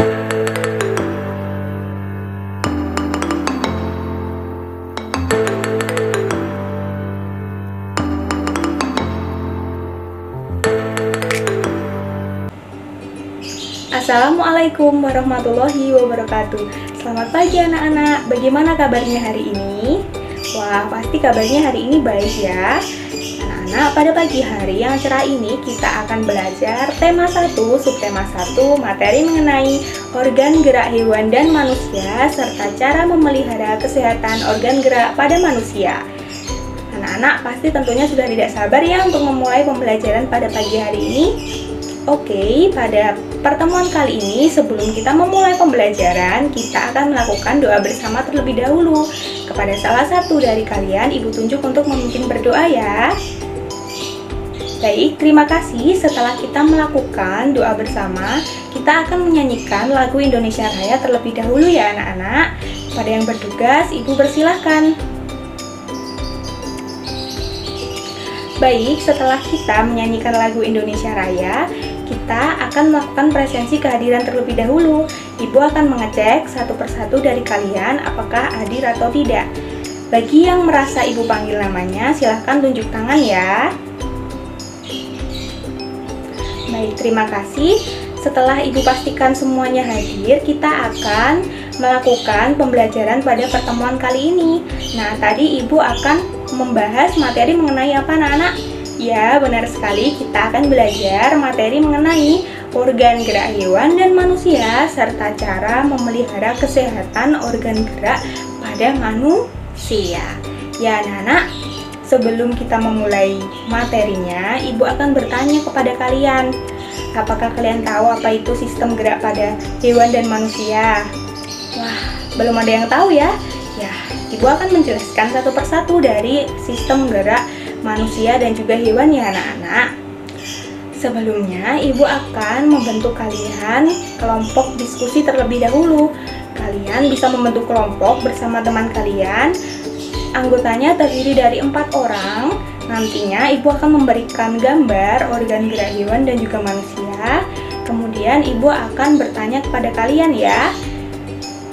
Assalamualaikum warahmatullahi wabarakatuh. Selamat pagi anak-anak, bagaimana kabarnya hari ini? Wah, pasti kabarnya hari ini baik ya. Anak-anak, pada pagi hari yang cerah ini kita akan belajar tema 1, subtema 1, materi mengenai organ gerak hewan dan manusia serta cara memelihara kesehatan organ gerak pada manusia. Anak-anak pasti tentunya sudah tidak sabar ya untuk memulai pembelajaran pada pagi hari ini. Oke, pada pertemuan kali ini sebelum kita memulai pembelajaran, kita akan melakukan doa bersama terlebih dahulu. Kepada salah satu dari kalian, Ibu tunjuk untuk memimpin berdoa ya. Baik, terima kasih. Setelah kita melakukan doa bersama, kita akan menyanyikan lagu Indonesia Raya terlebih dahulu ya anak-anak. Pada yang bertugas, Ibu persilahkan. Baik, setelah kita menyanyikan lagu Indonesia Raya, kita akan melakukan presensi kehadiran terlebih dahulu. Ibu akan mengecek satu persatu dari kalian apakah hadir atau tidak. Bagi yang merasa Ibu panggil namanya, silahkan tunjuk tangan ya. Baik, terima kasih. Setelah Ibu pastikan semuanya hadir, kita akan melakukan pembelajaran pada pertemuan kali ini. Nah, tadi Ibu akan membahas materi mengenai apa anak-anak? Ya, benar sekali, kita akan belajar materi mengenai organ gerak hewan dan manusia serta cara memelihara kesehatan organ gerak pada manusia. Ya anak-anak, sebelum kita memulai materinya, Ibu akan bertanya kepada kalian, apakah kalian tahu apa itu sistem gerak pada hewan dan manusia? Wah, belum ada yang tahu ya? Ya, Ibu akan menjelaskan satu persatu dari sistem gerak manusia dan juga hewan ya anak-anak. Sebelumnya, Ibu akan membentuk kalian kelompok diskusi terlebih dahulu. Kalian bisa membentuk kelompok bersama teman kalian. Anggotanya terdiri dari 4 orang. Nantinya Ibu akan memberikan gambar organ gerak hewan dan juga manusia. Kemudian Ibu akan bertanya kepada kalian ya.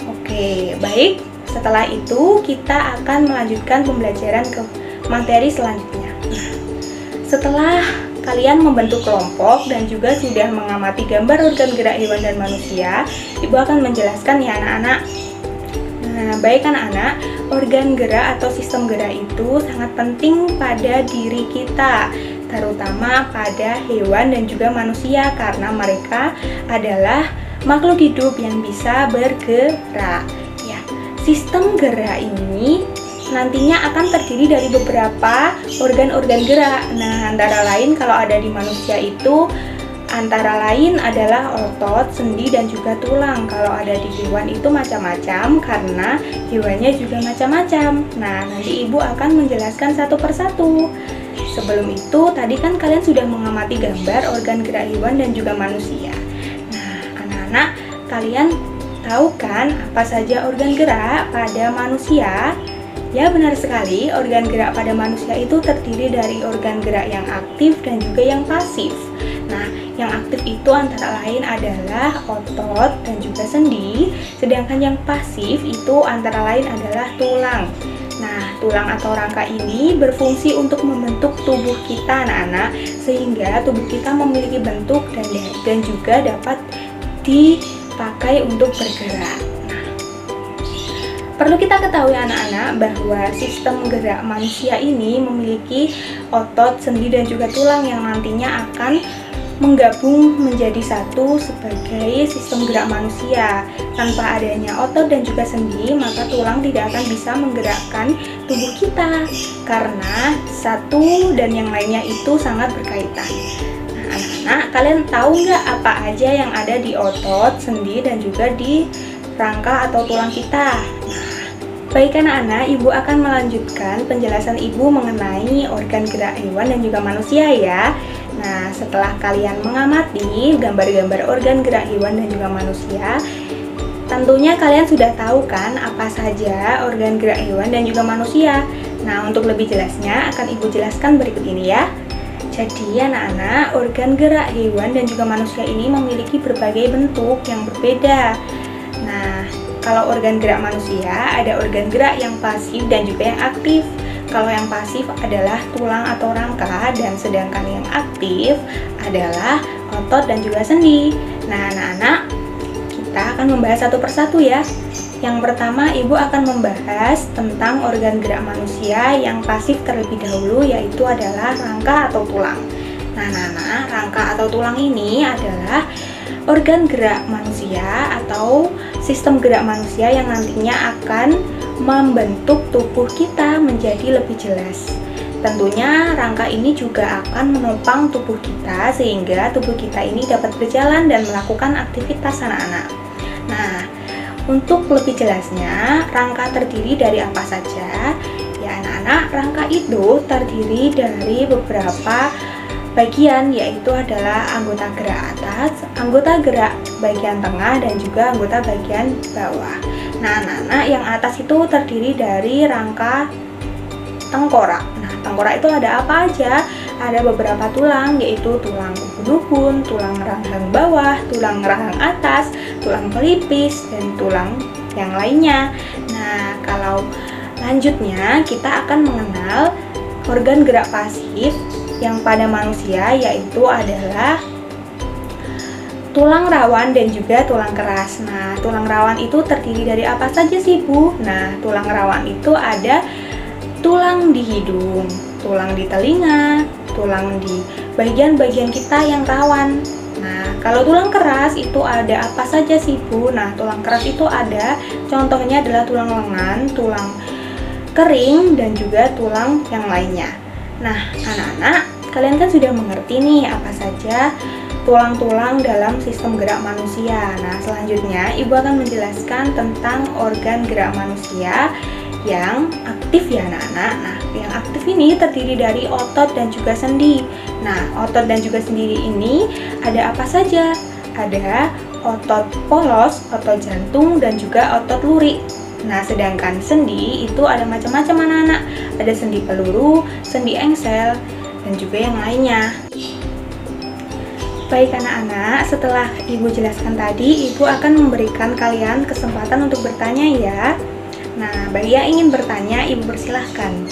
Oke, baik. Setelah itu kita akan melanjutkan pembelajaran ke materi selanjutnya. Setelah kalian membentuk kelompok dan juga sudah mengamati gambar organ gerak hewan dan manusia, Ibu akan menjelaskan ya anak-anak. Nah, baik anak-anak, organ gerak atau sistem gerak itu sangat penting pada diri kita, terutama pada hewan dan juga manusia karena mereka adalah makhluk hidup yang bisa bergerak. Ya, sistem gerak ini nantinya akan terdiri dari beberapa organ-organ gerak. Nah, antara lain kalau ada di manusia itu antara lain adalah otot, sendi, dan juga tulang. Kalau ada di hewan itu macam-macam karena hewannya juga macam-macam. Nah, nanti Ibu akan menjelaskan satu persatu. Sebelum itu, tadi kan kalian sudah mengamati gambar organ gerak hewan dan juga manusia. Nah, anak-anak, kalian tahu kan apa saja organ gerak pada manusia? Ya, benar sekali, organ gerak pada manusia itu terdiri dari organ gerak yang aktif dan juga yang pasif. Nah, yang aktif itu antara lain adalah otot dan juga sendi, sedangkan yang pasif itu antara lain adalah tulang. Nah, tulang atau rangka ini berfungsi untuk membentuk tubuh kita anak-anak, sehingga tubuh kita memiliki bentuk dan juga dapat dipakai untuk bergerak. Perlu kita ketahui anak-anak bahwa sistem gerak manusia ini memiliki otot, sendi, dan juga tulang yang nantinya akan menggabung menjadi satu sebagai sistem gerak manusia. Tanpa adanya otot dan juga sendi, maka tulang tidak akan bisa menggerakkan tubuh kita karena satu dan yang lainnya itu sangat berkaitan. Nah, anak-anak, kalian tahu nggak apa aja yang ada di otot, sendi, dan juga di rangka atau tulang kita? Baik anak-anak, Ibu akan melanjutkan penjelasan Ibu mengenai organ gerak hewan dan juga manusia ya. Nah, setelah kalian mengamati gambar-gambar organ gerak hewan dan juga manusia, tentunya kalian sudah tahu kan apa saja organ gerak hewan dan juga manusia. Nah, untuk lebih jelasnya akan Ibu jelaskan berikut ini ya. Jadi anak-anak, organ gerak hewan dan juga manusia ini memiliki berbagai bentuk yang berbeda. Nah, kalau organ gerak manusia ada organ gerak yang pasif dan juga yang aktif. Kalau yang pasif adalah tulang atau rangka, dan sedangkan yang aktif adalah otot dan juga sendi. Nah anak-anak, kita akan membahas satu persatu ya. Yang pertama, ibu akan membahas tentang organ gerak manusia yang pasif terlebih dahulu, yaitu adalah rangka atau tulang. Nah anak-anak, rangka atau tulang ini adalah organ gerak manusia atau sistem gerak manusia yang nantinya akan membentuk tubuh kita menjadi lebih jelas. Tentunya rangka ini juga akan menopang tubuh kita sehingga tubuh kita ini dapat berjalan dan melakukan aktivitas anak-anak. Nah, untuk lebih jelasnya, rangka terdiri dari apa saja? Ya anak-anak, rangka itu terdiri dari beberapa bagian, yaitu adalah anggota gerak atas, anggota gerak bagian tengah, dan juga anggota bagian bawah. Nah anak-anak, yang atas itu terdiri dari rangka tengkorak. Nah tengkorak itu ada apa aja? Ada beberapa tulang, yaitu tulang ubun-ubun, tulang rahang bawah, tulang rahang atas, tulang pelipis, dan tulang yang lainnya. Nah kalau lanjutnya kita akan mengenal organ gerak pasif yang pada manusia, yaitu adalah tulang rawan dan juga tulang keras. Nah, tulang rawan itu terdiri dari apa saja sih, Bu? Nah, tulang rawan itu ada tulang di hidung, tulang di telinga, tulang di bagian-bagian kita yang rawan. Nah, kalau tulang keras itu ada apa saja sih, Bu? Nah, tulang keras itu ada, contohnya adalah tulang lengan, tulang kering, dan juga tulang yang lainnya. Nah, anak-anak, kalian kan sudah mengerti nih apa saja tulang-tulang dalam sistem gerak manusia. Nah, selanjutnya ibu akan menjelaskan tentang organ gerak manusia yang aktif ya anak-anak. Nah, yang aktif ini terdiri dari otot dan juga sendi. Nah, otot dan juga sendi ini ada apa saja? Ada otot polos, otot jantung, dan juga otot lurik. Nah, sedangkan sendi itu ada macam-macam anak-anak. Ada sendi peluru, sendi engsel, dan juga yang lainnya. Baik anak-anak, setelah ibu jelaskan tadi, ibu akan memberikan kalian kesempatan untuk bertanya ya. Nah, bagi yang ingin bertanya, ibu persilahkan.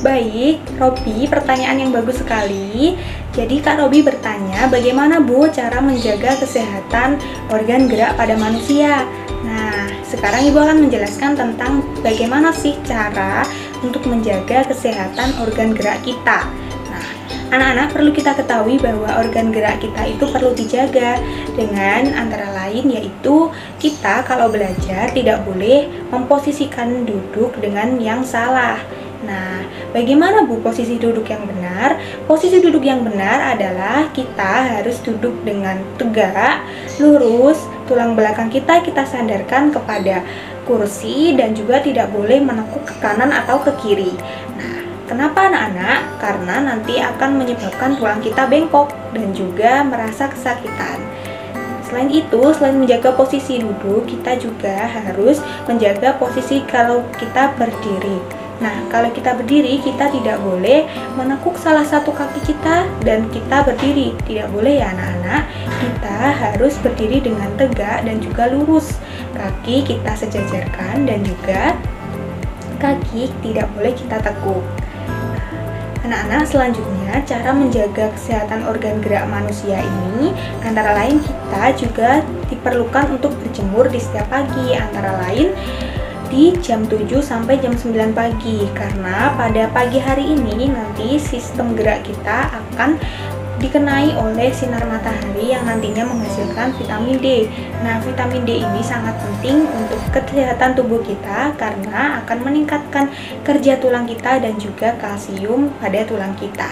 Baik, Robi, pertanyaan yang bagus sekali. Jadi Kak Robi bertanya, bagaimana Bu cara menjaga kesehatan organ gerak pada manusia? Nah, sekarang ibu akan menjelaskan tentang bagaimana sih cara untuk menjaga kesehatan organ gerak kita. Nah, anak-anak, perlu kita ketahui bahwa organ gerak kita itu perlu dijaga dengan antara lain yaitu kita kalau belajar tidak boleh memposisikan duduk dengan yang salah. Nah, bagaimana Bu posisi duduk yang benar? Posisi duduk yang benar adalah kita harus duduk dengan tegak, lurus, tulang belakang kita sandarkan kepada kursi dan juga tidak boleh menekuk ke kanan atau ke kiri. Nah, kenapa anak-anak? Karena nanti akan menyebabkan tulang kita bengkok dan juga merasa kesakitan. Selain itu, selain menjaga posisi duduk, kita juga harus menjaga posisi kalau kita berdiri. Nah, kalau kita berdiri, kita tidak boleh menekuk salah satu kaki kita dan kita berdiri. Tidak boleh ya anak-anak. Kita harus berdiri dengan tegak dan juga lurus. Kaki kita sejajarkan dan juga kaki tidak boleh kita tekuk. Anak-anak, selanjutnya cara menjaga kesehatan organ gerak manusia ini antara lain kita juga diperlukan untuk berjemur di setiap pagi, antara lain di jam 7 sampai jam 9 pagi, karena pada pagi hari ini nanti sistem gerak kita akan dikenai oleh sinar matahari yang nantinya menghasilkan vitamin D. Nah, vitamin D ini sangat penting untuk kesehatan tubuh kita karena akan meningkatkan kerja tulang kita dan juga kalsium pada tulang kita.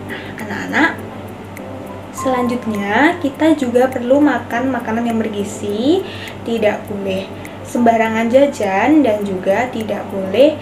Nah, anak-anak, selanjutnya kita juga perlu makan makanan yang bergizi, tidak boleh sembarangan jajan dan juga tidak boleh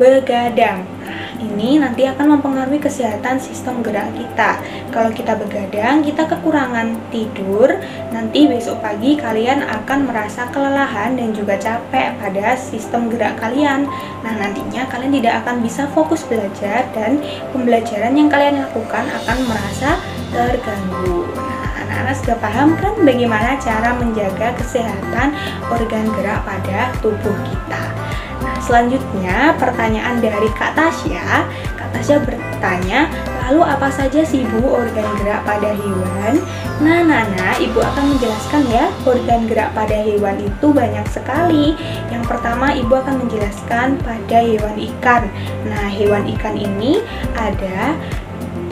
begadang. Nah, ini nanti akan mempengaruhi kesehatan sistem gerak kita. Kalau kita begadang, kita kekurangan tidur, nanti besok pagi kalian akan merasa kelelahan dan juga capek pada sistem gerak kalian. Nah, nantinya kalian tidak akan bisa fokus belajar dan pembelajaran yang kalian lakukan akan merasa terganggu. Nah, anak-anak sudah paham kan bagaimana cara menjaga kesehatan organ gerak pada tubuh kita? Nah, selanjutnya pertanyaan dari Kak Tasya. Kak Tasya bertanya, lalu apa saja sih Bu organ gerak pada hewan? Nah, Nana, Ibu akan menjelaskan ya, organ gerak pada hewan itu banyak sekali. Yang pertama, Ibu akan menjelaskan pada hewan ikan. Nah, hewan ikan ini ada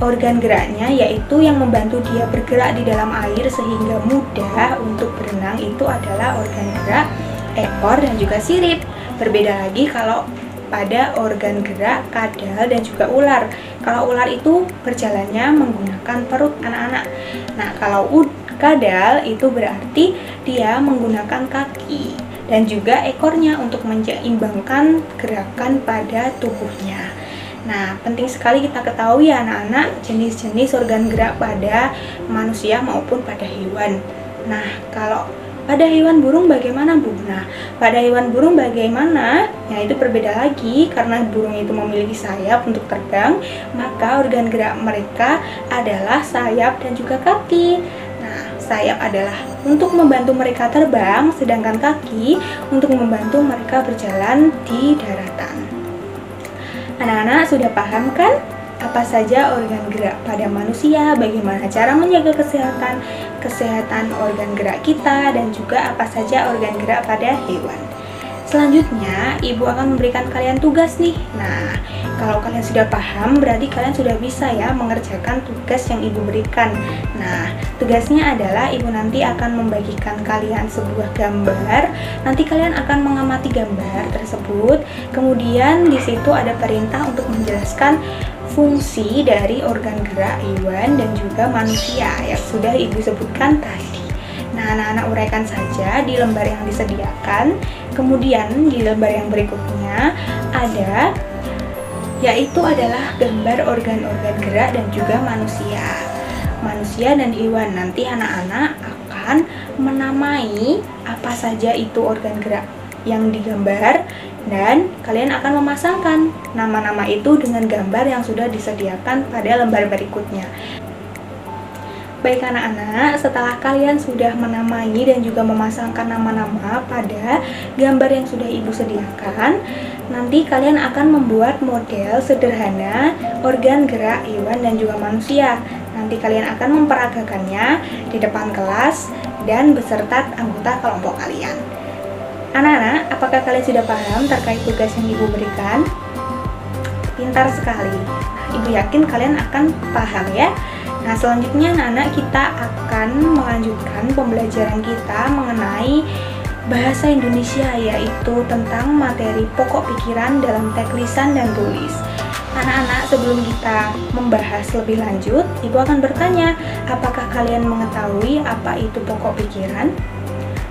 organ geraknya, yaitu yang membantu dia bergerak di dalam air sehingga mudah untuk berenang, itu adalah organ gerak ekor dan juga sirip. Berbeda lagi kalau pada organ gerak kadal dan juga ular. Kalau ular itu berjalannya menggunakan perut anak-anak. Nah, kalau kadal itu berarti dia menggunakan kaki dan juga ekornya untuk menyeimbangkan gerakan pada tubuhnya. Nah, penting sekali kita ketahui ya anak-anak jenis-jenis organ gerak pada manusia maupun pada hewan. Nah, kalau pada hewan burung bagaimana Bu? Nah, pada hewan burung bagaimana? Nah, itu berbeda lagi karena burung itu memiliki sayap untuk terbang, maka organ gerak mereka adalah sayap dan juga kaki. Nah, sayap adalah untuk membantu mereka terbang, sedangkan kaki untuk membantu mereka berjalan di daratan. Anak-anak sudah paham kan apa saja organ gerak pada manusia, bagaimana cara menjaga kesehatan organ gerak kita, dan juga apa saja organ gerak pada hewan. Selanjutnya, Ibu akan memberikan kalian tugas nih. Nah, kalau kalian sudah paham, berarti kalian sudah bisa ya mengerjakan tugas yang Ibu berikan. Nah, tugasnya adalah Ibu nanti akan membagikan kalian sebuah gambar. Nanti kalian akan mengamati gambar tersebut. Kemudian di situ ada perintah untuk menjelaskan fungsi dari organ gerak hewan dan juga manusia yang sudah Ibu sebutkan tadi. Nah, anak-anak uraikan saja di lembar yang disediakan. Kemudian di lembar yang berikutnya ada, yaitu adalah gambar organ-organ gerak dan juga manusia dan hewan. Nanti anak-anak akan menamai apa saja itu organ gerak yang digambar, dan kalian akan memasangkan nama-nama itu dengan gambar yang sudah disediakan pada lembar berikutnya. Baik anak-anak, setelah kalian sudah menamai dan juga memasangkan nama-nama pada gambar yang sudah Ibu sediakan, nanti kalian akan membuat model sederhana organ gerak hewan dan juga manusia. Nanti kalian akan memperagakannya di depan kelas dan beserta anggota kelompok kalian. Anak-anak, apakah kalian sudah paham terkait tugas yang Ibu berikan? Pintar sekali. Ibu yakin kalian akan paham ya. Nah, selanjutnya anak-anak kita akan melanjutkan pembelajaran kita mengenai bahasa Indonesia, yaitu tentang materi pokok pikiran dalam teks lisan dan tulis. Anak-anak, sebelum kita membahas lebih lanjut, Ibu akan bertanya, apakah kalian mengetahui apa itu pokok pikiran?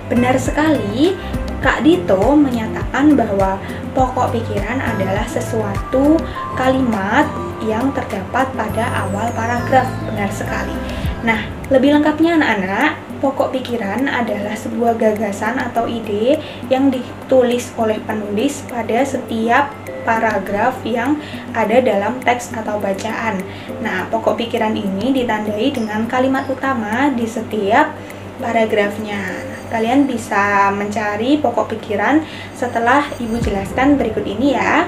Benar sekali, Kak Dito menyatakan bahwa pokok pikiran adalah sesuatu kalimat yang terdapat pada awal paragraf. Benar sekali. Nah, lebih lengkapnya anak-anak, pokok pikiran adalah sebuah gagasan atau ide yang ditulis oleh penulis pada setiap paragraf yang ada dalam teks atau bacaan. Nah, pokok pikiran ini ditandai dengan kalimat utama di setiap paragrafnya. Kalian bisa mencari pokok pikiran setelah Ibu jelaskan berikut ini ya.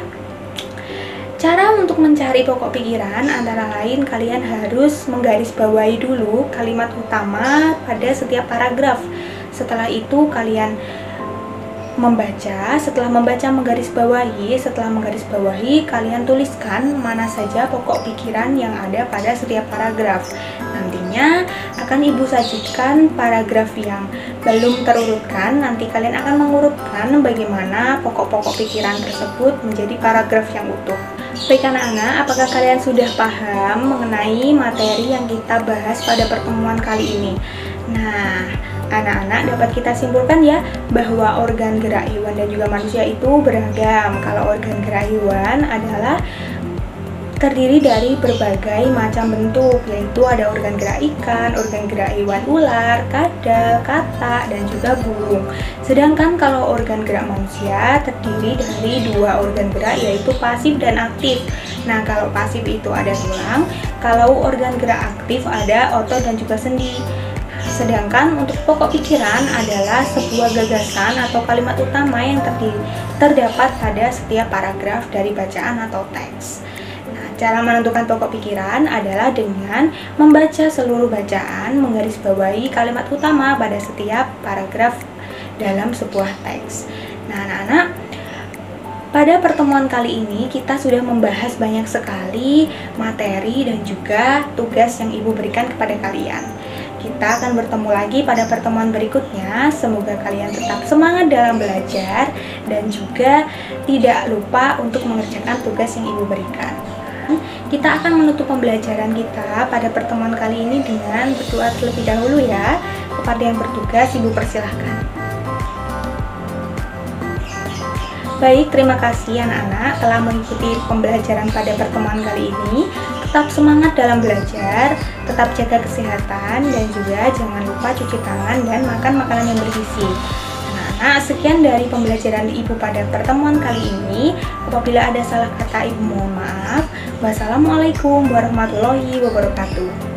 Cara untuk mencari pokok pikiran antara lain kalian harus menggarisbawahi dulu kalimat utama pada setiap paragraf. Setelah itu kalian membaca, setelah menggarisbawahi kalian tuliskan mana saja pokok pikiran yang ada pada setiap paragraf. Nantinya akan Ibu sajikan paragraf yang belum terurutkan. Nanti kalian akan mengurutkan bagaimana pokok-pokok pikiran tersebut menjadi paragraf yang utuh. Baik anak-anak, apakah kalian sudah paham mengenai materi yang kita bahas pada pertemuan kali ini? Nah, Anak-anak, dapat kita simpulkan ya bahwa organ gerak hewan dan juga manusia itu beragam. Kalau organ gerak hewan adalah terdiri dari berbagai macam bentuk, yaitu ada organ gerak ikan, organ gerak hewan ular, kadal, katak, dan juga burung. Sedangkan kalau organ gerak manusia terdiri dari dua organ gerak, yaitu pasif dan aktif. Nah, kalau pasif itu ada tulang, kalau organ gerak aktif ada otot dan juga sendi. Sedangkan untuk pokok pikiran adalah sebuah gagasan atau kalimat utama yang terdapat pada setiap paragraf dari bacaan atau teks. Nah, cara menentukan pokok pikiran adalah dengan membaca seluruh bacaan, menggarisbawahi kalimat utama pada setiap paragraf dalam sebuah teks. Nah, anak-anak, pada pertemuan kali ini kita sudah membahas banyak sekali materi dan juga tugas yang Ibu berikan kepada kalian. Kita akan bertemu lagi pada pertemuan berikutnya. Semoga kalian tetap semangat dalam belajar dan juga tidak lupa untuk mengerjakan tugas yang Ibu berikan. Kita akan menutup pembelajaran kita pada pertemuan kali ini dengan berdoa terlebih dahulu ya. Kepada yang bertugas, Ibu persilahkan. Baik, terima kasih anak-anak telah mengikuti pembelajaran pada pertemuan kali ini. Tetap semangat dalam belajar, tetap jaga kesehatan, dan juga jangan lupa cuci tangan dan makan makanan yang bergizi. Anak-anak, sekian dari pembelajaran Ibu pada pertemuan kali ini. Apabila ada salah kata, Ibu mohon maaf. Wassalamualaikum warahmatullahi wabarakatuh.